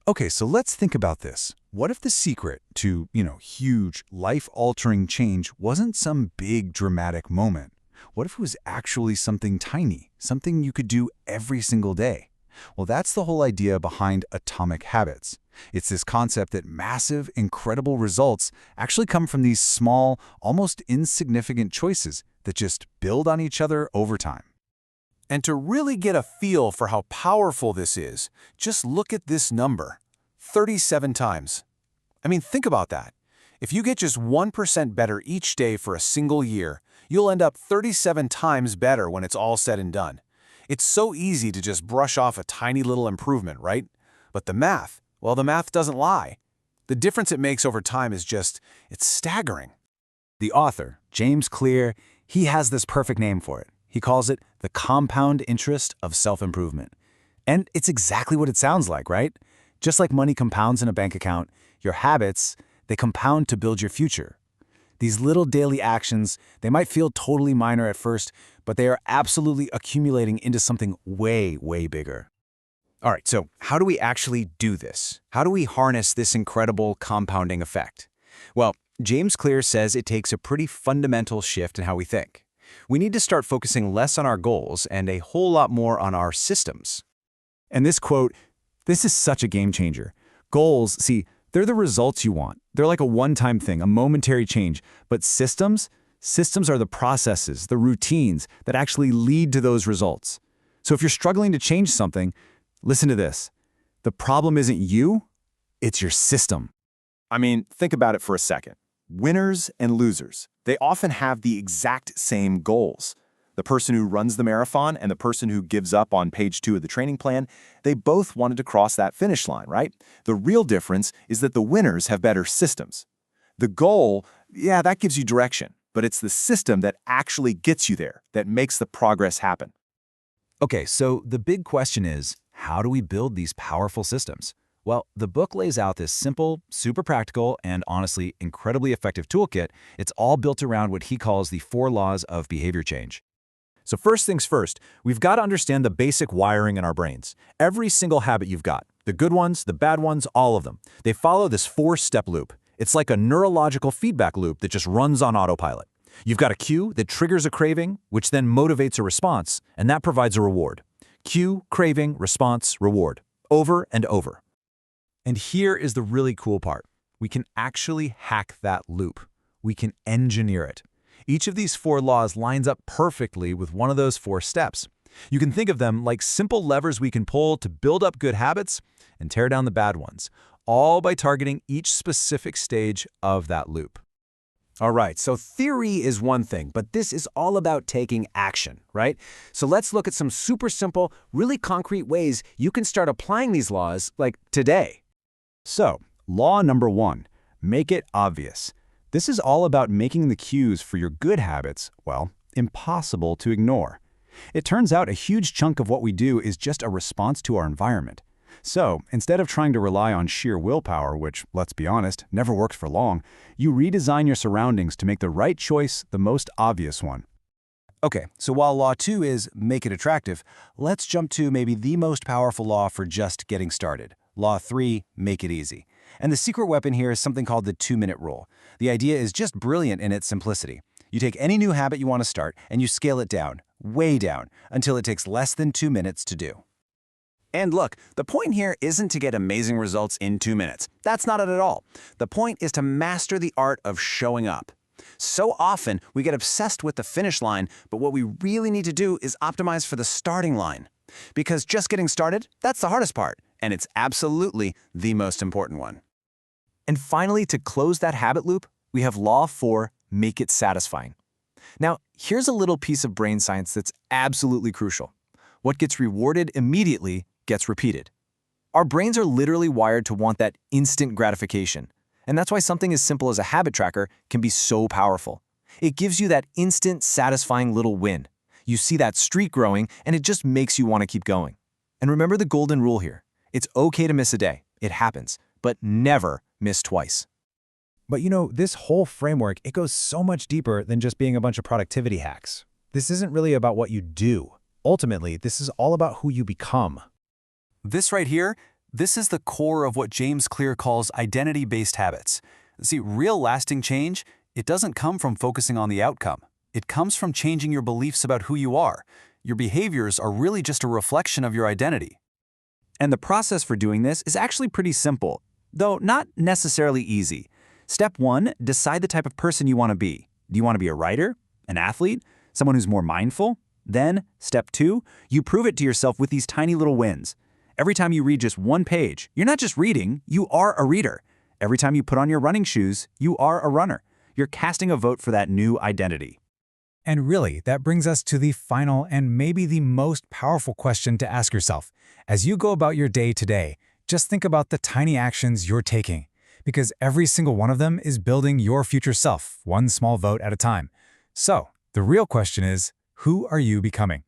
Okay, so let's think about this. What if the secret to, huge, life-altering change wasn't some big dramatic moment? What if it was actually something tiny, something you could do every single day? Well, that's the whole idea behind Atomic Habits. It's this concept that massive, incredible results actually come from these small, almost insignificant choices that just build on each other over time. And to really get a feel for how powerful this is, just look at this number, 37 times. I mean, think about that. If you get just 1% better each day for a single year, you'll end up 37 times better when it's all said and done. It's so easy to just brush off a tiny little improvement, right? But the math doesn't lie. The difference it makes over time is it's staggering. The author, James Clear, he has this perfect name for it. He calls it the compound interest of self-improvement. And it's exactly what it sounds like, right? Just like money compounds in a bank account, your habits, they compound to build your future. These little daily actions, they might feel totally minor at first, but they are absolutely accumulating into something way, way bigger. All right, so how do we actually do this? How do we harness this incredible compounding effect? Well, James Clear says it takes a pretty fundamental shift in how we think. We need to start focusing less on our goals and a whole lot more on our systems. And this quote, this is such a game changer. Goals, see, they're the results you want. They're like a one-time thing, a momentary change. But systems are the processes, the routines that actually lead to those results. So if you're struggling to change something, listen to this. The problem isn't you, it's your system. I mean, think about it for a second. Winners and losers, they often have the exact same goals. The person who runs the marathon and the person who gives up on page 2 of the training plan, they both wanted to cross that finish line, right? The real difference is that the winners have better systems. The goal, yeah, that gives you direction, but it's the system that actually gets you there, that makes the progress happen. Okay, so the big question is, how do we build these powerful systems? Well, the book lays out this simple, super practical, and honestly incredibly effective toolkit. It's all built around what he calls the 4 laws of behavior change. So first things first, we've got to understand the basic wiring in our brains. Every single habit you've got, the good ones, the bad ones, all of them, they follow this 4-step loop. It's like a neurological feedback loop that just runs on autopilot. You've got a cue that triggers a craving, which then motivates a response, and that provides a reward. Cue, craving, response, reward. Over and over. And here is the really cool part. We can actually hack that loop. We can engineer it. Each of these 4 laws lines up perfectly with one of those 4 steps. You can think of them like simple levers we can pull to build up good habits and tear down the bad ones, all by targeting each specific stage of that loop. All right, so theory is one thing, but this is all about taking action, right? So let's look at some super simple, really concrete ways you can start applying these laws, like today. So, law number 1, make it obvious. This is all about making the cues for your good habits, well, impossible to ignore. It turns out a huge chunk of what we do is just a response to our environment. So, instead of trying to rely on sheer willpower, which, let's be honest, never works for long, you redesign your surroundings to make the right choice the most obvious one. Okay, so while law 2 is make it attractive, let's jump to maybe the most powerful law for just getting started. Law 3, make it easy. And the secret weapon here is something called the 2-minute rule. The idea is just brilliant in its simplicity. You take any new habit you want to start and you scale it down, way down, until it takes less than 2 minutes to do. And look, the point here isn't to get amazing results in 2 minutes. That's not it at all. The point is to master the art of showing up. So often, we get obsessed with the finish line, but what we really need to do is optimize for the starting line. Because just getting started, that's the hardest part, and it's absolutely the most important one. And finally, to close that habit loop, we have law 4, make it satisfying. Now, here's a little piece of brain science that's absolutely crucial. What gets rewarded immediately gets repeated. Our brains are literally wired to want that instant gratification, and that's why something as simple as a habit tracker can be so powerful. It gives you that instant, satisfying little win. You see that streak growing, and it just makes you want to keep going. And remember the golden rule here. It's okay to miss a day. It happens, but never miss twice. But this whole framework, it goes so much deeper than just being a bunch of productivity hacks. This isn't really about what you do. Ultimately, this is all about who you become. This right here, This is the core of what James Clear calls identity-based habits. See, real lasting change, it doesn't come from focusing on the outcome. It comes from changing your beliefs about who you are. Your behaviors are really just a reflection of your identity. And the process for doing this is actually pretty simple, though not necessarily easy. Step 1, decide the type of person you want to be. Do you want to be a writer, an athlete, someone who's more mindful? Then, step 2, you prove it to yourself with these tiny little wins. Every time you read just one page, you're not just reading, you are a reader. Every time you put on your running shoes, you are a runner. You're casting a vote for that new identity. And really, that brings us to the final and maybe the most powerful question to ask yourself. As you go about your day today, just think about the tiny actions you're taking, because every single one of them is building your future self, one small vote at a time. So, the real question is, who are you becoming?